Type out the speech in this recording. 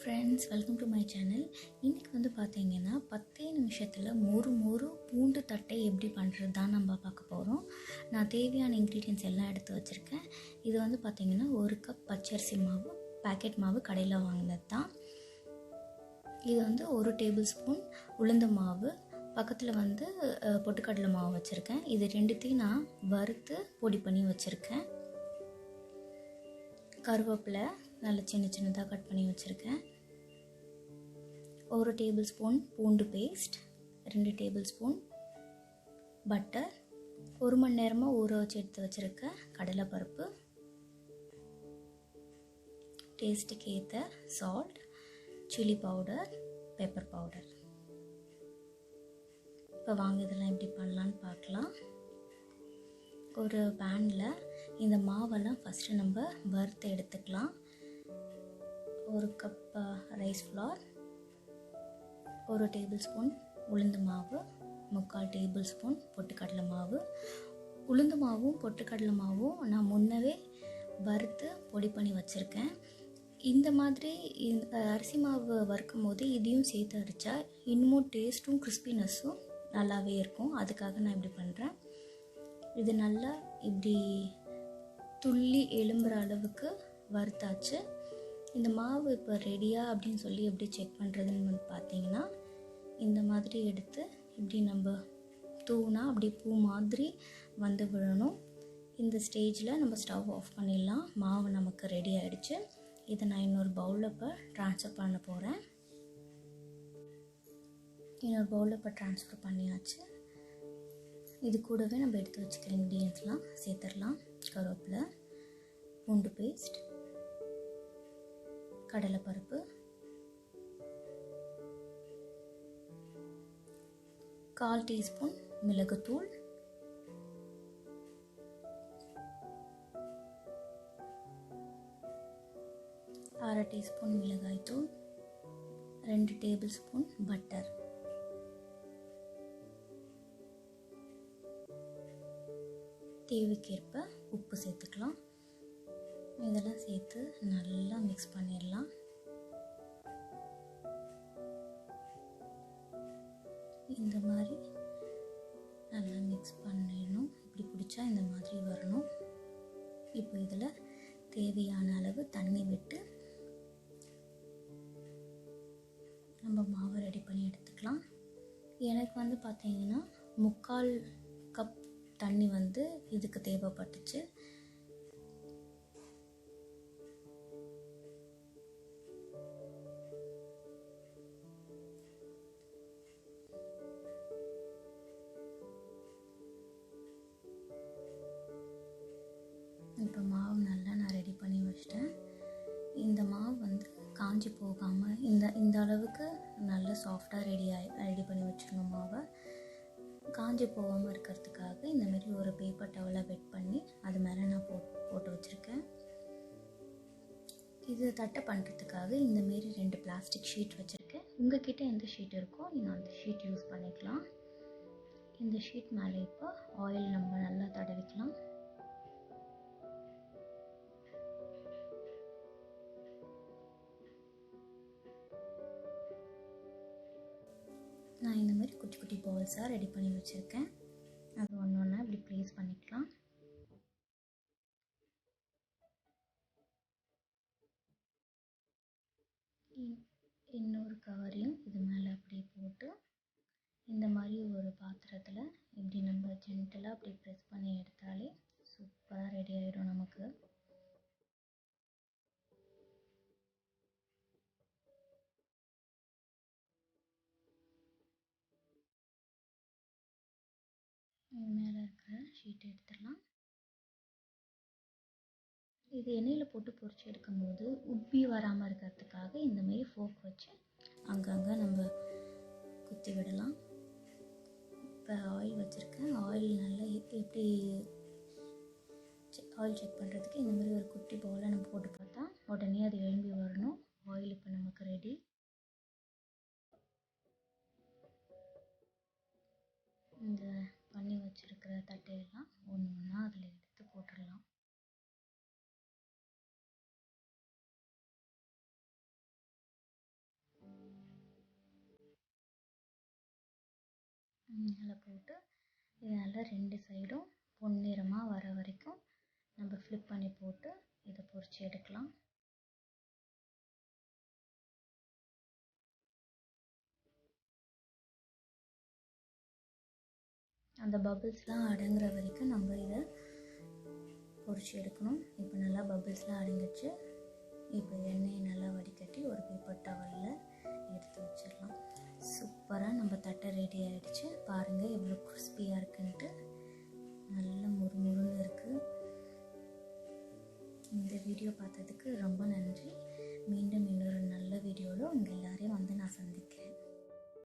friends, welcome to my channel. இன்னைக்கு வந்து பாத்தீங்கன்னா 10 நிமிஷத்துல மொறு பூண்டு தட்டை எப்படி பண்றது தான் நம்ம பார்க்க போறோம். நான் தேவையான ingredients எல்லாம் எடுத்து வச்சிருக்கேன். இது வந்து பாத்தீங்கன்னா 1 கப் பச்சரிசி மாவு, பாக்கெட் மாவு கடையில வாங்குனது தான். இது வந்து 1 டேபிள்ஸ்பூன் உளுந்து மாவு, பக்கத்துல வந்து பொட்டுக்கடலை மாவு வச்சிருக்கேன். இது ரெண்டுத்தையும் நான் வறுத்து பொடி பண்ணி வச்சிருக்கேன். கருவேப்பிலை நல்ல சின்னதாக கட் பண்ணி வச்சுருக்கேன். 1 டேபிள்ஸ்பூன் பூண்டு பேஸ்ட், 2 டேபிள்ஸ்பூன் பட்டர், 1 மணி நேரமாக ஊற வச்சு எடுத்து வச்சுருக்க கடலைப்பருப்பு, டேஸ்ட்டுக்கு ஏற்ற salt, chilli powder, pepper powder. இப்போ வாங்க இதெல்லாம் எப்படி பண்ணலான்னு பார்க்கலாம். ஒரு பேனில் இந்த மாவெல்லாம் ஃபஸ்ட்டு நம்ம வறுத்து எடுத்துக்கலாம். 1 கப் ரைஸ் ஃப்ளார், 1 டேபிள்ஸ்பூன் உளுந்து மாவு, 3/4 டேபிள்ஸ்பூன் பொட்டுக்கடலை மாவு. உளுந்து மாவும் பொட்டுக்கடலை மாவும் நான் முன்னவே வறுத்து பொடி பண்ணி வச்சுருக்கேன். இந்த மாதிரி அரிசி மாவு வறுக்கும் போது இதையும் சேர்த்து அரைச்சா இன்னமும் டேஸ்ட்டும் கிறிஸ்பினஸும் நல்லாவே இருக்கும். அதுக்காக நான் இப்படி பண்ணுறேன். இது நல்லா இப்படி துள்ளி எழும்புற அளவுக்கு வறுத்தாச்சு. இந்த மாவு இப்போ ரெடியா அப்படின்னு சொல்லி எப்படி செக் பண்ணுறதுன்னு பார்த்தீங்கன்னா, இந்த மாதிரி எடுத்து இப்படி நம்ம தூணா அப்படி பூ மாதிரி வந்து விழணும். இந்த ஸ்டேஜில் நம்ம ஸ்டவ் ஆஃப் பண்ணிடலாம். மாவு நமக்கு ரெடி ஆகிடுச்சு. இதை நான் இன்னொரு பவுலில் இப்போ ட்ரான்ஸ்ஃபர் பண்ண போகிறேன். இன்னொரு பவுலில் இப்போ ட்ரான்ஸ்ஃபர் பண்ணியாச்சு. இது கூடவே நம்ம எடுத்து வச்சுக்கிற இன்க்ரீடியன்ஸ்லாம் சேர்த்துடலாம். கருவேப்பிலை, பூண்டு பேஸ்ட், கடலைப்பருப்பு, 1/4 டீஸ்பூன் மிளகுத்தூள், அரை டீஸ்பூன் மிளகாய்த்தூள், 2 டேபிள் ஸ்பூன் பட்டர், தேவைக்கேற்ப உப்பு சேர்த்துக்கலாம். இதெல்லாம் சேர்த்து நல்லா மிக்ஸ் பண்ணிடலாம். இந்த மாதிரி நல்லா மிக்ஸ் பண்ணிடணும். இப்படி பிடிச்சா இந்த மாதிரி வரணும். இப்போ இதில் தேவையான அளவு தண்ணி விட்டு நம்ம மாவை ரெடி பண்ணி எடுத்துக்கலாம். எனக்கு வந்து பார்த்தீங்கன்னா 3/4 கப் தண்ணி வந்து இதுக்கு தேவைப்பட்டுச்சு. இப்போ மாவு நல்லா நான் ரெடி பண்ணி வச்சிட்டேன். இந்த மாவு வந்து காஞ்சி போகாமல் இந்த அளவுக்கு நல்லா சாஃப்டாக ரெடி பண்ணி வச்சிடணும். மாவை காஞ்சி போகாமல் இருக்கிறதுக்காக இந்தமாரி ஒரு பேப்பர் டவலை வெட் பண்ணி அது மேலே நான் போட்டு வச்சுருக்கேன். இது தட்டை பண்ணுறதுக்காக இந்தமாரி 2 பிளாஸ்டிக் ஷீட் வச்சுருக்கேன். உங்ககிட்ட எந்த ஷீட் இருக்கோ நீங்கள் அந்த ஷீட் யூஸ் பண்ணிக்கலாம். இந்த ஷீட் மேலே இப்போ ஆயில் நம்ம நல்லா தடவிக்கலாம். நான் இந்த மாதிரி குட்டி குட்டி பால்ஸாக ரெடி பண்ணி வச்சுருக்கேன். அது ஒன்று ஒன்றா இப்படி ப்ளேஸ் பண்ணிக்கலாம். இன்னொரு கவரையும் இது மேலே அப்படியே போட்டு இந்த மாதிரி ஒரு பாத்திரத்தில் இப்படி நம்ம ஜென்டலாக அப்படி ப்ரெஸ் பண்ணி எடுத்தாலே சூப்பராக ரெடி ஆகிடும் நமக்கு. மேலே இருக்கிற ஷீட் எடுத்துடலாம். இது எண்ணெயில் போட்டு பொரிச்சு எடுக்கும்போது உப்பி வராமல் இருக்கிறதுக்காக இந்தமாரி ஃபோக் வச்சு அங்கங்கே நம்ம குத்தி விடலாம். இப்போ ஆயில் வச்சுருக்கேன். ஆயில் நல்லா எப்படி ஆயில் செக் பண்ணுறதுக்கு இந்தமாரி ஒரு குட்டி பவுலை நம்ம போட்டு பார்த்தா உடனே அது எழும்பி வரணும். ஆயில் இப்போ நமக்கு ரெடி. இந்த பண்ணி வச்சுருக்கிற தட்டையெல்லாம் ஒன்று ஒன்றா அதில் எடுத்து போட்டுடலாம். அதில் போட்டு இது நல்லா 2 சைடும் பொன்னிறமாக வர வரைக்கும் நம்ம ஃப்ளிப் பண்ணி போட்டு இதை பொரிச்சு எடுக்கலாம். அந்த பபிள்ஸ்லாம் அடங்குற வரைக்கும் நம்ம இதை பொரிச்சு எடுக்கணும். இப்போ நல்லா பபிள்ஸ்லாம் அடங்கிடுச்சு. இப்போ எண்ணெயை நல்லா வடிகட்டி ஒரு பேப்பர் டவலில் எடுத்து வச்சிடலாம். சூப்பராக நம்ம தட்டை ரெடி ஆகிடுச்சு. பாருங்கள் எவ்வளோ கிறிஸ்பியாக இருக்குன்ட்டு, நல்ல முறுமுறுன்னு இருக்குது. இந்த வீடியோ பார்த்ததுக்கு ரொம்ப நன்றி. மீண்டும் இன்னொரு நல்ல வீடியோவில் உங்கள் எல்லாரையும் வந்து நான் சந்திக்கிறேன்.